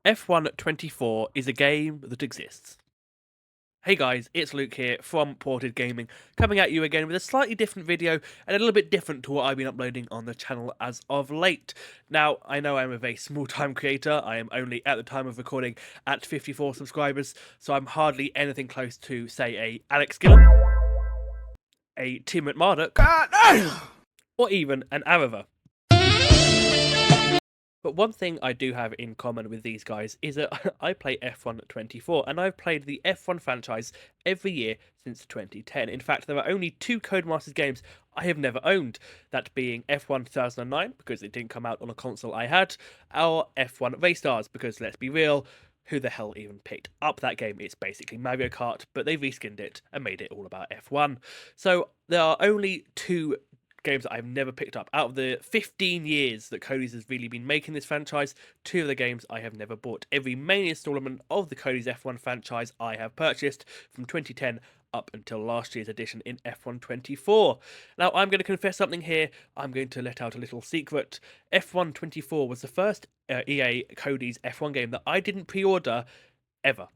F1 24 is a game that exists. Hey guys, it's Luke here from Ported Gaming, coming at you again with a slightly different video and a little bit different to what I've been uploading on the channel as of late. Now, I know I'm a very small-time creator. I am only, at the time of recording, at 54 subscribers, so I'm hardly anything close to, say, a Alex Gillen, a Tim McMurdoch, or even an Arava. But one thing I do have in common with these guys is that I play F1 24, and I've played the F1 franchise every year since 2010. In fact, there are only two Codemasters games I have never owned, that being F1 2009, because it didn't come out on a console I had, or F1 Race Stars, because let's be real, who the hell even picked up that game? It's basically Mario Kart, but they reskinned it and made it all about F1. So there are only two games that I've never picked up. Out of the 15 years that Cody's has really been making this franchise, two of the games I have never bought. Every main installment of the Cody's F1 franchise I have purchased from 2010 up until last year's edition in F1 24. Now, I'm going to confess something here. I'm going to let out a little secret. F1 24 was the first EA Cody's F1 game that I didn't pre-order ever.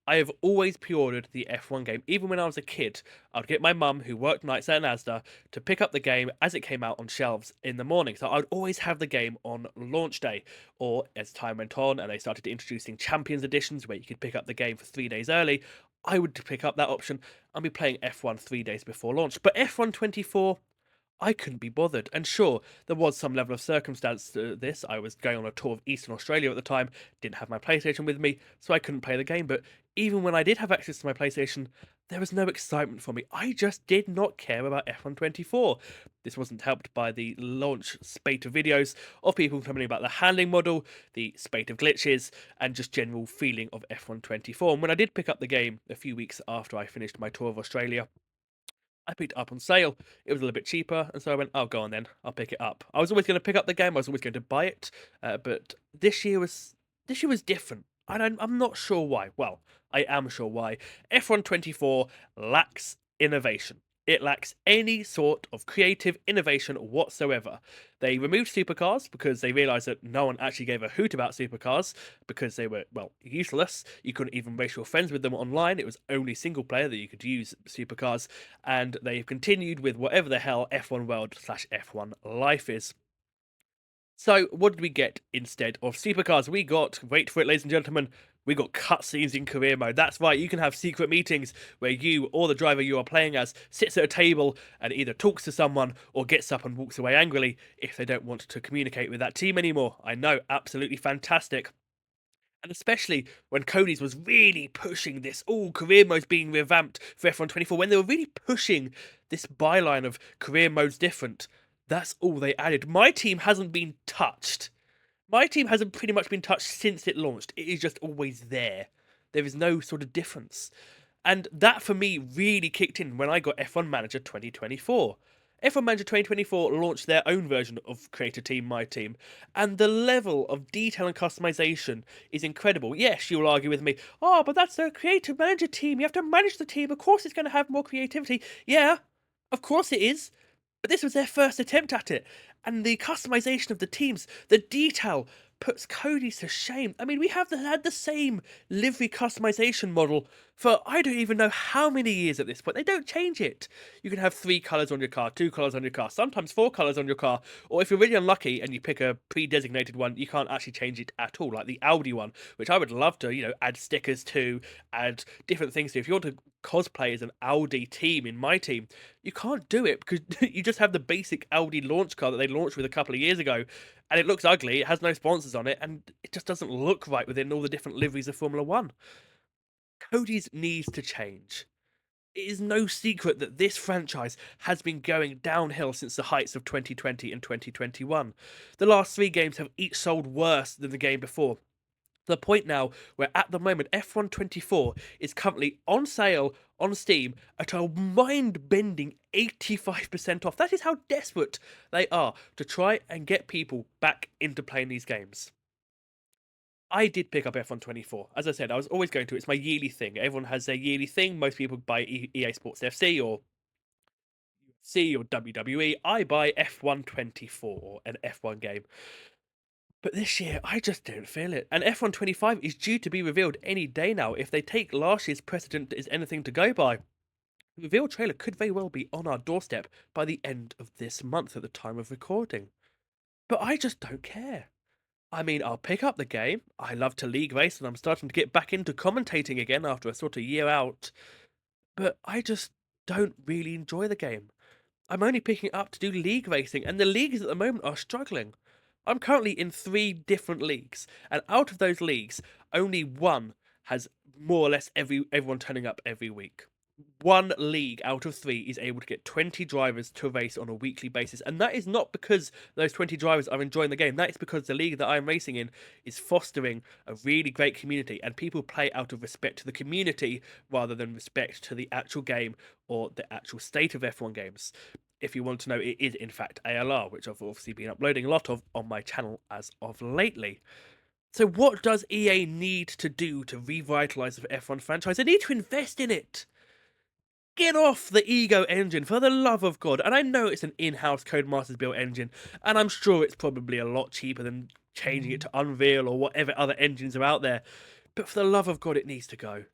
I have always pre-ordered the F1 game. Even when I was a kid, I'd get my mum, who worked nights at Asda, to pick up the game as it came out on shelves in the morning. So I'd always have the game on launch day. Or as time went on and they started introducing Champions Editions where you could pick up the game for 3 days early, I would pick up that option and be playing F1 3 days before launch. But F1 24, I couldn't be bothered. And sure, there was some level of circumstance to this. I was going on a tour of Eastern Australia at the time, didn't have my PlayStation with me, so I couldn't play the game. But even when I did have access to my PlayStation, there was no excitement for me. I just did not care about F1 24. This wasn't helped by the launch spate of videos of people complaining about the handling model, the spate of glitches, and just general feeling of F1 24. And when I did pick up the game a few weeks after I finished my tour of Australia, I picked it up on sale. It was a little bit cheaper, and so I went, "Oh, go on then. I'll pick it up." I was always going to pick up the game. I was always going to buy it, but this year was different. I'm not sure why. Well, I am sure why. F1 24 lacks innovation. It lacks any sort of creative innovation whatsoever. They removed supercars because they realised that no one actually gave a hoot about supercars because they were, well, useless. You couldn't even race your friends with them online. It was only single player that you could use supercars. And they've continued with whatever the hell F1 World slash F1 Life is. So, what did we get instead of supercars? We got, wait for it, ladies and gentlemen, we got cutscenes in career mode. That's right, you can have secret meetings where you or the driver you are playing as sits at a table and either talks to someone or gets up and walks away angrily if they don't want to communicate with that team anymore. I know, absolutely fantastic. And especially when Cody's was really pushing this, all career modes being revamped for F1 24, when they were really pushing this byline of career modes different, that's all they added. My team hasn't been touched. My team hasn't pretty much been touched since it launched. It is just always there. There is no sort of difference. And that for me really kicked in when I got F1 Manager 2024. F1 Manager 2024 launched their own version of Creator Team My Team, and the level of detail and customization is incredible. Yes, you'll argue with me, oh, but that's a Creator Manager team. You have to manage the team. Of course, it's going to have more creativity. Yeah, of course it is. But this was their first attempt at it, and the customization of the teams, the detail puts Cody's to shame. I mean, we have had the same livery customization model for I don't even know how many years at this point. They don't change it. You can have 3 colors on your car, 2 colors on your car, sometimes 4 colors on your car, or if you're really unlucky and you pick a pre-designated one, you can't actually change it at all, like the Audi one, which I would love to, add stickers to, add different things to. If you want to cosplay as an Audi team in my team, you can't do it because you just have the basic Audi launch car that they launched with a couple of years ago, and it looks ugly. It has no sponsors on it, and it just doesn't look right within all the different liveries of Formula One. Cody's needs to change. It is no secret that this franchise has been going downhill since the heights of 2020 and 2021. The last 3 games have each sold worse than the game before. To the point now where at the moment F1 24 is currently on sale on Steam at a mind-bending 85% off. That is how desperate they are to try and get people back into playing these games. I did pick up F1 24. As I said, I was always going to. It's my yearly thing. Everyone has their yearly thing. Most people buy EA Sports FC or C or WWE. I buy F1 24, an F1 game. But this year, I just don't feel it. And F125 is due to be revealed any day now if they take last year's precedent as anything to go by. The reveal trailer could very well be on our doorstep by the end of this month at the time of recording. But I just don't care. I mean, I'll pick up the game. I love to league race and I'm starting to get back into commentating again after a sort of year out. But I just don't really enjoy the game. I'm only picking it up to do league racing, and the leagues at the moment are struggling. I'm currently in 3 different leagues, and out of those leagues, only one has more or less everyone turning up every week. One league out of 3 is able to get 20 drivers to race on a weekly basis, and that is not because those 20 drivers are enjoying the game. That is because the league that I'm racing in is fostering a really great community, and people play out of respect to the community rather than respect to the actual game or the actual state of F1 games. If you want to know, it is in fact ALR, which I've obviously been uploading a lot of on my channel as of lately. So what does EA need to do to revitalize the F1 franchise? They need to invest in it. Get off the Ego engine, for the love of God. And I know it's an in-house Codemasters built engine, and I'm sure it's probably a lot cheaper than changing it to Unreal or whatever other engines are out there. But for the love of God, it needs to go.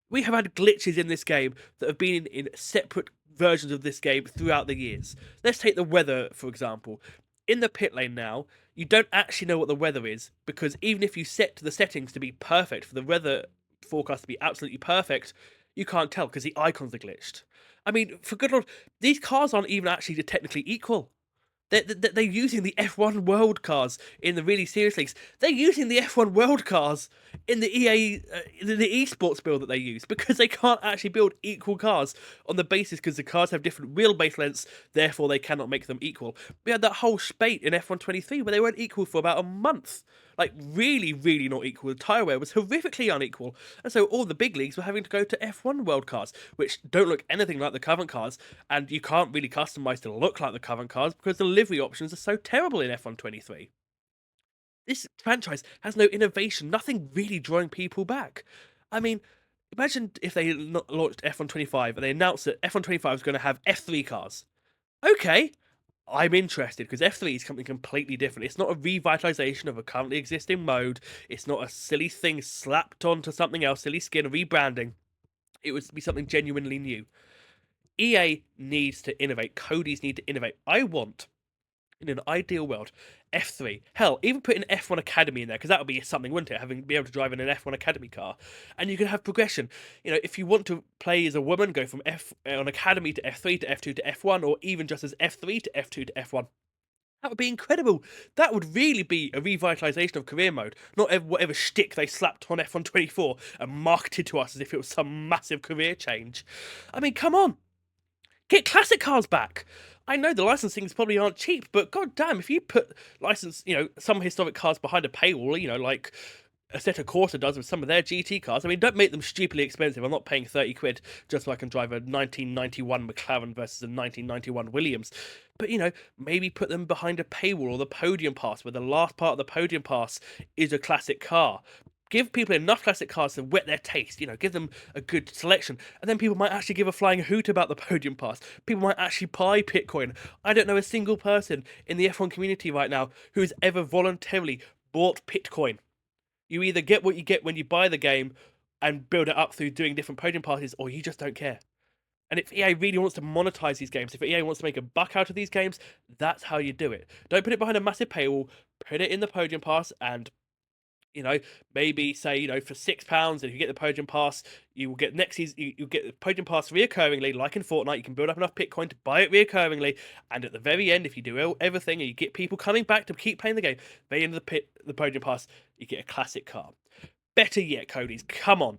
We have had glitches in this game that have been in separate versions of this game throughout the years. Let's take the weather, for example. In the pit lane now, you don't actually know what the weather is, because even if you set the settings to be perfect, for the weather forecast to be absolutely perfect, you can't tell because the icons are glitched. I mean, for good lord, these cars aren't even actually technically equal. They're using the F1 World cars in the really serious leagues. They're using the F1 World cars in the EA, the esports build that they use, because they can't actually build equal cars on the basis because the cars have different wheelbase lengths, therefore they cannot make them equal. We had that whole spate in F123 where they weren't equal for about a month. Like, really, really not equal. The tyre wear was horrifically unequal. And so all the big leagues were having to go to F1 World cars, which don't look anything like the current cars, and you can't really customize to look like the current cars because the livery options are so terrible in F123. This franchise has no innovation, nothing really drawing people back. I mean, imagine if they launched F125 and they announced that F125 is going to have F3 cars. Okay, I'm interested because F3 is something completely different. It's not a revitalization of a currently existing mode. It's not a silly thing slapped onto something else, silly skin, rebranding. It would be something genuinely new. EA needs to innovate. Cody's need to innovate. I want, in an ideal world, F3. Hell, even put an F1 Academy in there, because that would be something, wouldn't it? Having be able to drive in an F1 Academy car, and you can have progression. You know, if you want to play as a woman, go from F1 Academy to F3 to F2 to F1, or even just as F3 to F2 to F1. That would be incredible. That would really be a revitalization of career mode, not whatever shtick they slapped on F124 and marketed to us as if it was some massive career change. I mean, come on. Get classic cars back. I know the licensings probably aren't cheap, but god damn, if you put some historic cars behind a paywall, like Assetto Corsa does with some of their GT cars. I mean, don't make them stupidly expensive. I'm not paying 30 quid just so I can drive a 1991 McLaren versus a 1991 Williams. But, maybe put them behind a paywall or the podium pass, where the last part of the podium pass is a classic car. Give people enough classic cars to whet their taste, give them a good selection. And then people might actually give a flying hoot about the podium pass. People might actually buy Bitcoin. I don't know a single person in the F1 community right now who's ever voluntarily bought Bitcoin. You either get what you get when you buy the game and build it up through doing different podium passes, or you just don't care. And if EA really wants to monetize these games, if EA wants to make a buck out of these games, that's how you do it. Don't put it behind a massive paywall, put it in the podium pass, and maybe say, for £6, if you get the podium pass, you will get next season, you get the podium pass reoccurringly, like in Fortnite. You can build up enough Bitcoin to buy it reoccurringly, and at the very end, if you do everything and you get people coming back to keep playing the game, very end of the podium pass, you get a classic car. Better yet, Cody's, come on,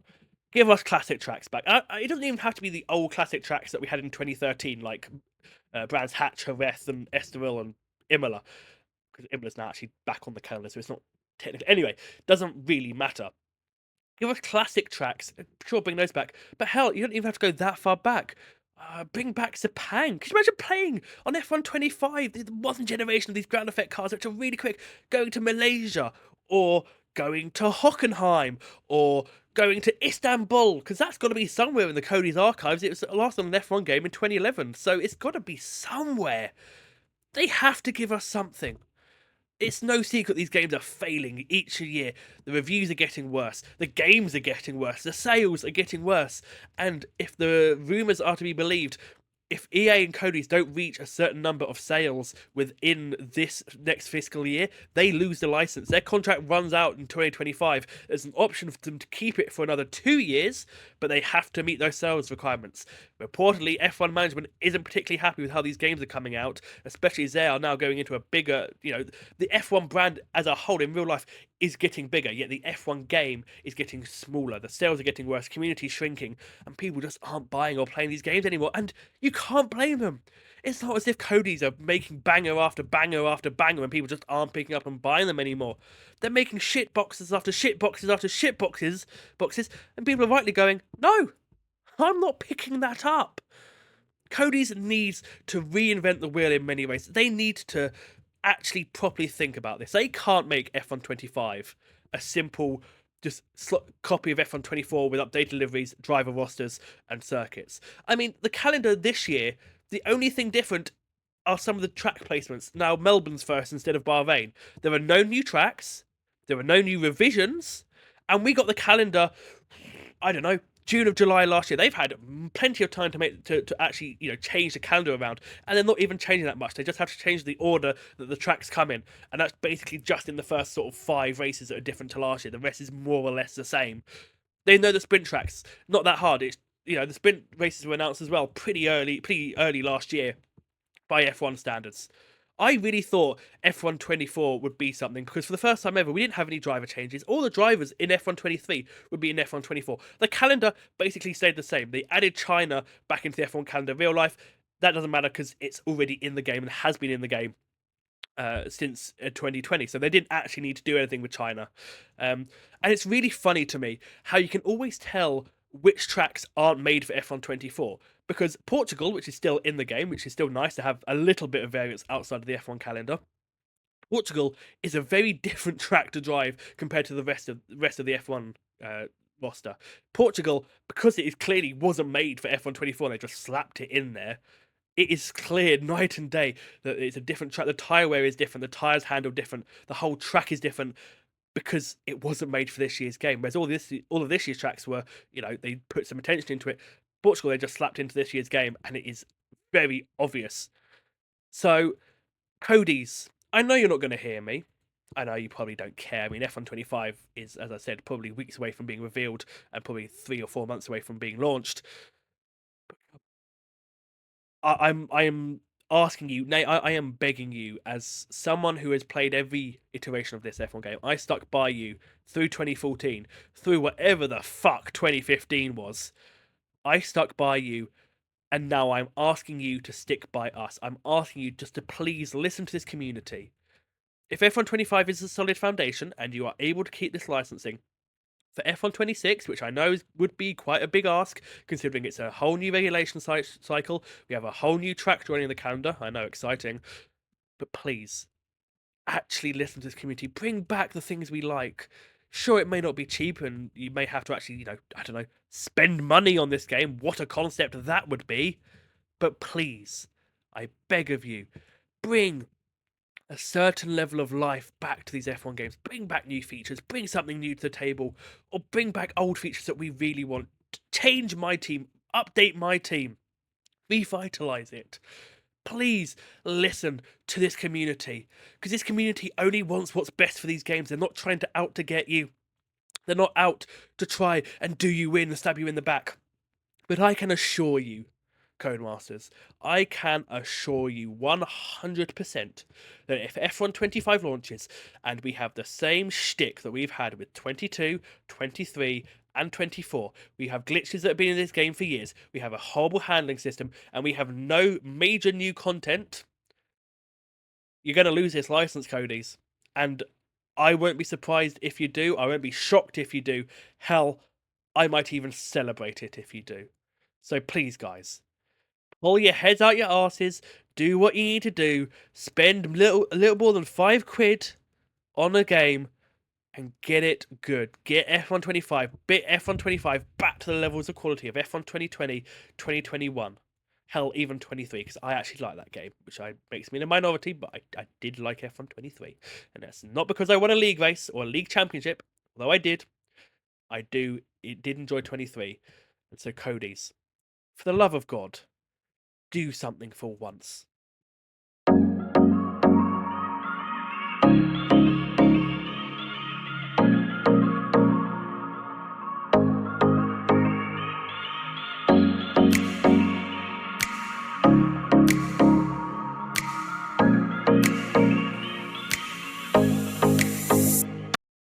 give us classic tracks back. It doesn't even have to be the old classic tracks that we had in 2013, like Brands Hatch, Jerez, and Estoril, and Imola, because Imola's now actually back on the calendar, so it's not technically. Anyway, doesn't really matter. Give us classic tracks. Sure, bring those back. But hell, you don't even have to go that far back. Bring back Sepang. Could you imagine playing on F125, the modern generation of these ground effect cars, which are really quick, going to Malaysia, or going to Hockenheim, or going to Istanbul, because that's got to be somewhere in the Cody's archives. It was last on an F1 game in 2011, so it's got to be somewhere. They have to give us something. It's no secret these games are failing each year. The reviews are getting worse, the games are getting worse, the sales are getting worse, and if the rumours are to be believed, if EA and Cody's don't reach a certain number of sales within this next fiscal year, they lose the license. Their contract runs out in 2025. There's an option for them to keep it for another 2 years, but they have to meet those sales requirements. Reportedly, F1 management isn't particularly happy with how these games are coming out, especially as they are now going into a bigger, the F1 brand as a whole in real life is getting bigger, yet the F1 game is getting smaller. The sales are getting worse, community shrinking, and people just aren't buying or playing these games anymore. And you can't blame them. It's not as if Cody's are making banger after banger after banger and people just aren't picking up and buying them anymore. They're making shit boxes after shit boxes after shit boxes, and people are rightly going, no, I'm not picking that up. Cody's needs to reinvent the wheel in many ways. They need to actually properly think about this. They can't make F125 a simple just copy of F124 with updated deliveries, driver rosters, and circuits. I mean, the calendar this year, the only thing different are some of the track placements. Now, Melbourne's first instead of Bahrain. There are no new tracks, there are no new revisions, and we got the calendar, I don't know, June of July last year. They've had plenty of time to make to actually change the calendar around, and they're not even changing that much. They just have to change the order that the tracks come in, and that's basically just in the first sort of 5 races that are different to last year. The rest is more or less the same. They know the sprint tracks, not that hard. It's the sprint races were announced as well pretty early last year by F1 standards. I really thought F124 would be something because for the first time ever, we didn't have any driver changes. All the drivers in F123 would be in F124. The calendar basically stayed the same. They added China back into the F1 calendar real life. That doesn't matter because it's already in the game and has been in the game since 2020. So they didn't actually need to do anything with China. And it's really funny to me how you can always tell which tracks aren't made for F124 because Portugal, which is still in the game, which is still nice to have a little bit of variance outside of the F1 calendar. Portugal is a very different track to drive compared to the rest of the F1 roster. Portugal, because it clearly wasn't made for F124, they just slapped it in there. It is clear night and day that it's a different track. The tyre wear is different. The tyres handle different. The whole track is different because it wasn't made for this year's game. Whereas all of this year's tracks were, they put some attention into it. Portugal, they just slapped into this year's game, and it is very obvious. So, Cody's, I know you're not going to hear me. I know you probably don't care. I mean, F125 is, as I said, probably weeks away from being revealed and probably 3 or 4 months away from being launched. I am asking you, nay, I am begging you, as someone who has played every iteration of this F1 game. I stuck by you through 2014, through whatever the fuck 2015 was. I stuck by you, and now I'm asking you to stick by us. I'm asking you just to please listen to this community. If F125 is a solid foundation and you are able to keep this licensing, for F126, which I know would be quite a big ask, considering it's a whole new regulation cycle, we have a whole new track joining the calendar. I know, exciting. But please, actually listen to this community. Bring back the things we like. Sure, it may not be cheap, and you may have to actually, I don't know, spend money on this game. What a concept that would be. But please, I beg of you, bring a certain level of life back to these F1 games. Bring back new features, bring something new to the table, or bring back old features that we really want. Change my team, update my team, revitalize it. Please listen to this community, because this community only wants what's best for these games. They're not trying to get you. They're not out to try and do you in and stab you in the back. But I can assure you, Codemasters, I can assure you 100% that if F125 launches and we have the same shtick that we've had with 22, 23, and 24, we have glitches that have been in this game for years, we have a horrible handling system, and we have no major new content, you're going to lose this license, Cody's. And I won't be surprised if you do. I won't be shocked if you do. Hell, I might even celebrate it if you do. So please, guys, pull your heads out your asses, do what you need to do, spend a little more than £5 on a game, and get it good. Get F125 back to the levels of quality of F1 2020, 2021. Hell, even 23, because I actually like that game, which makes me in a minority, but I did like F1 23. And that's not because I won a league race or a league championship, although it did enjoy 23. And so, Cody's, for the love of God, do something for once.